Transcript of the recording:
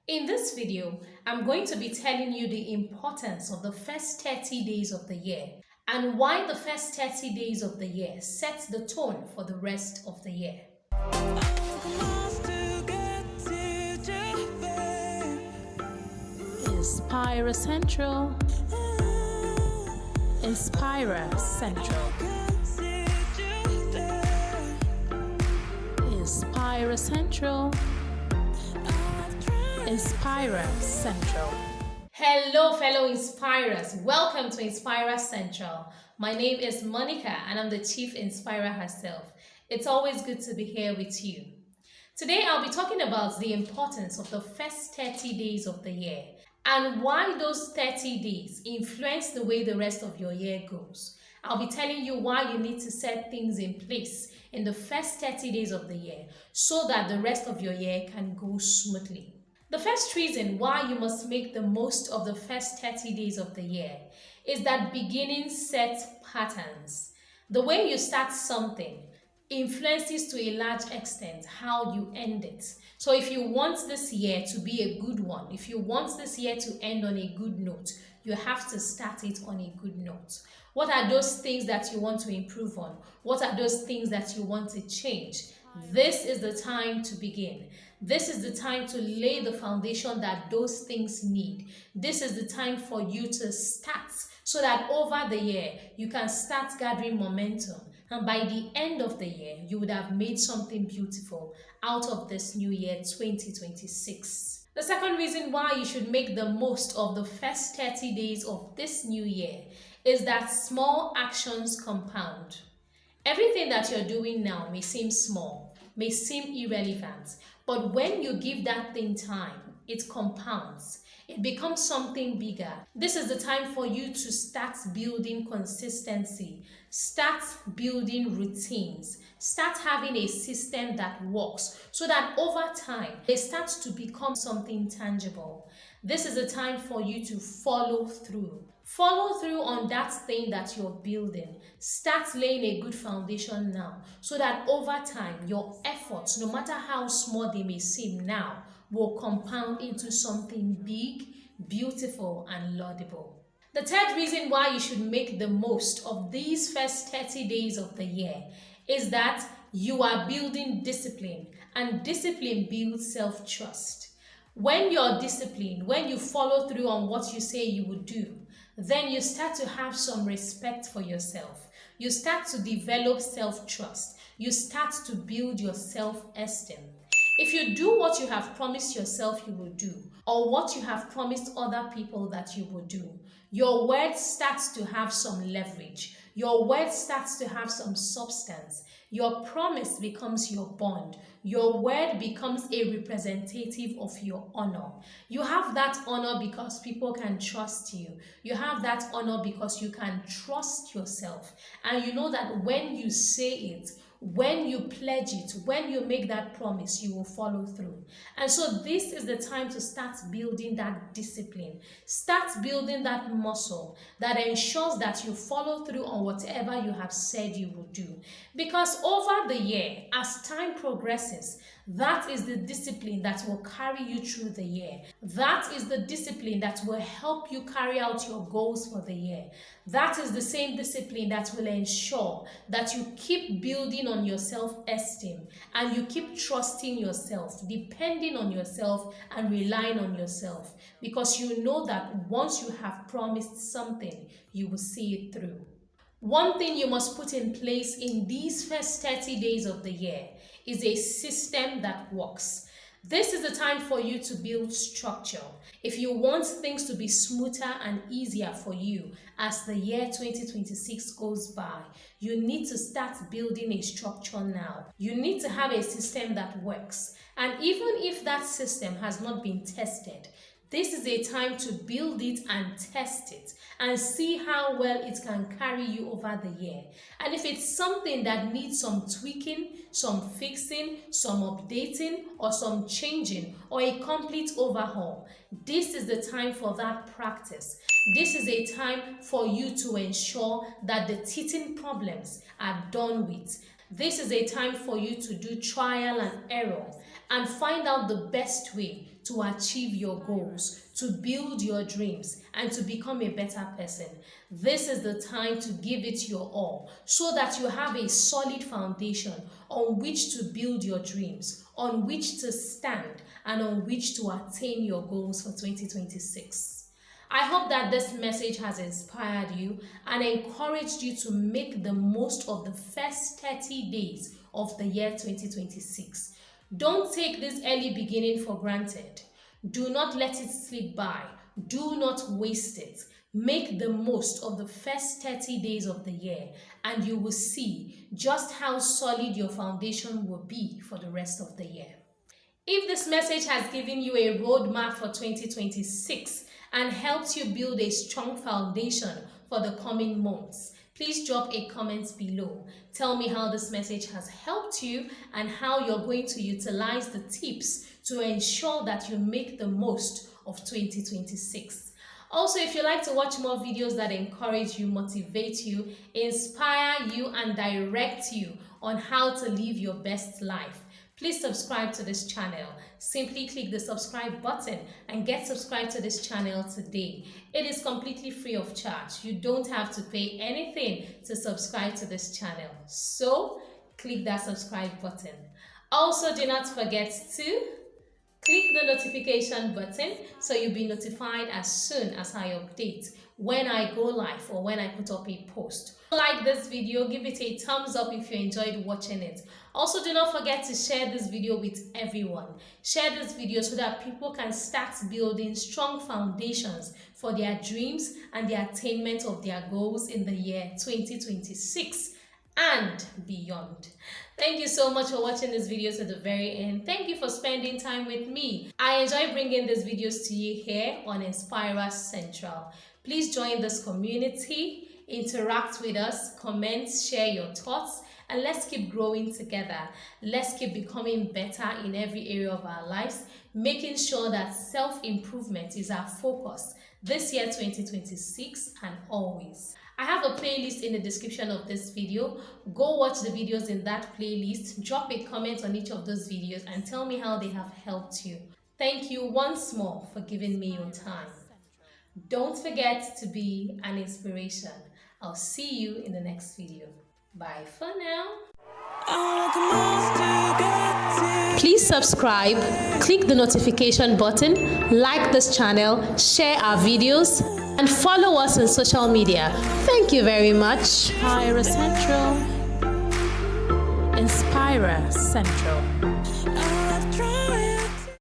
In this video, I'm going to be telling you the importance of the first 30 days of the year and why the first 30 days of the year sets the tone for the rest of the year. Inspira Central. Inspira Central. Inspira Central. Inspira Central. Hello, fellow Inspirers. Welcome to Inspira Central. My name is Monica and I'm the Chief Inspirer herself. It's always good to be here with you. Today, I'll be talking about the importance of the first 30 days of the year and why those 30 days influence the way the rest of your year goes. I'll be telling you why you need to set things in place in the first 30 days of the year so that the rest of your year can go smoothly. The first reason why you must make the most of the first 30 days of the year is that beginnings set patterns. The way you start something influences to a large extent how you end it. So if you want this year to be a good one, if you want this year to end on a good note, you have to start it on a good note. What are those things that you want to improve on? What are those things that you want to change? This is the time to begin. This is the time to lay the foundation that those things need. This is the time for you to start so that over the year you can start gathering momentum. And by the end of the year, you would have made something beautiful out of this new year 2026. The second reason why you should make the most of the first 30 days of this new year is that small actions compound. Everything that you're doing now may seem small, may seem irrelevant, but when you give that thing time, it compounds. It becomes something bigger. This is the time for you to start building consistency, start building routines, start having a system that works so that over time, it starts to become something tangible. This is the time for you to follow through. Follow through on that thing that you're building. Start laying a good foundation now so that over time, your efforts, no matter how small they may seem now, will compound into something big, beautiful, and laudable. The third reason why you should make the most of these first 30 days of the year is that you are building discipline, and discipline builds self-trust. When you're disciplined, when you follow through on what you say you would do, then you start to have some respect for yourself. You start to develop self-trust. You start to build your self-esteem. If you do what you have promised yourself you will do, or what you have promised other people that you will do, your word starts to have some leverage. Your word starts to have some substance. Your promise becomes your bond. Your word becomes a representative of your honor. You have that honor because people can trust you. You have that honor because you can trust yourself. And you know that when you say it, when you pledge it, when you make that promise, you will follow through. And so this is the time to start building that discipline. Start building that muscle that ensures that you follow through on whatever you have said you will do. Because over the year, as time progresses, that is the discipline that will carry you through the year. That is the discipline that will help you carry out your goals for the year. That is the same discipline that will ensure that you keep building on your self-esteem and you keep trusting yourself, depending on yourself and relying on yourself, because you know that once you have promised something, you will see it through. One thing you must put in place in these first 30 days of the year is a system that works. This is the time for you to build structure. If you want things to be smoother and easier for you as the year 2026 goes by, you need to start building a structure now. You need to have a system that works. And even if that system has not been tested, this is a time to build it and test it and see how well it can carry you over the year. And if it's something that needs some tweaking, some fixing, some updating, or some changing, or a complete overhaul, this is the time for that practice. This is a time for you to ensure that the teething problems are done with. This is a time for you to do trial and error and find out the best way to achieve your goals, to build your dreams, and to become a better person. This is the time to give it your all so that you have a solid foundation on which to build your dreams, on which to stand, and on which to attain your goals for 2026. I hope that this message has inspired you and encouraged you to make the most of the first 30 days of the year 2026. Don't take this early beginning for granted. Do not let it slip by. Do not waste it. Make the most of the first 30 days of the year, and you will see just how solid your foundation will be for the rest of the year. If this message has given you a roadmap for 2026 and helped you build a strong foundation for the coming months, please drop a comment below. Tell me how this message has helped you and how you're going to utilize the tips to ensure that you make the most of 2026. Also, if you like to watch more videos that encourage you, motivate you, inspire you, and direct you on how to live your best life, please subscribe to this channel. Simply click the subscribe button and get subscribed to this channel today. It is completely free of charge. You don't have to pay anything to subscribe to this channel. So click that subscribe button. Also, do not forget to click the notification button so you'll be notified as soon as I update when I go live or when I put up a post. Like this video, give it a thumbs up if you enjoyed watching it. Also, do not forget to share this video with everyone. Share this video so that people can start building strong foundations for their dreams and the attainment of their goals in the year 2026 and beyond. Thank you so much for watching this video to the very end. Thank you for spending time with me. I enjoy bringing these videos to you here on Inspira Central. Please join this community, interact with us, comment, share your thoughts, and let's keep growing together. Let's keep becoming better in every area of our lives, making sure that self-improvement is our focus this year 2026 and always. I have a playlist in the description of this video. Go watch the videos in that playlist, drop a comment on each of those videos, and tell me how they have helped you. Thank you once more for giving me your time. Don't forget to be an inspiration. I'll see you in the next video. Bye for now. Please subscribe, click the notification button, like this channel, share our videos, and follow us on social media. Thank you very much. Inspira Central. Inspira Central.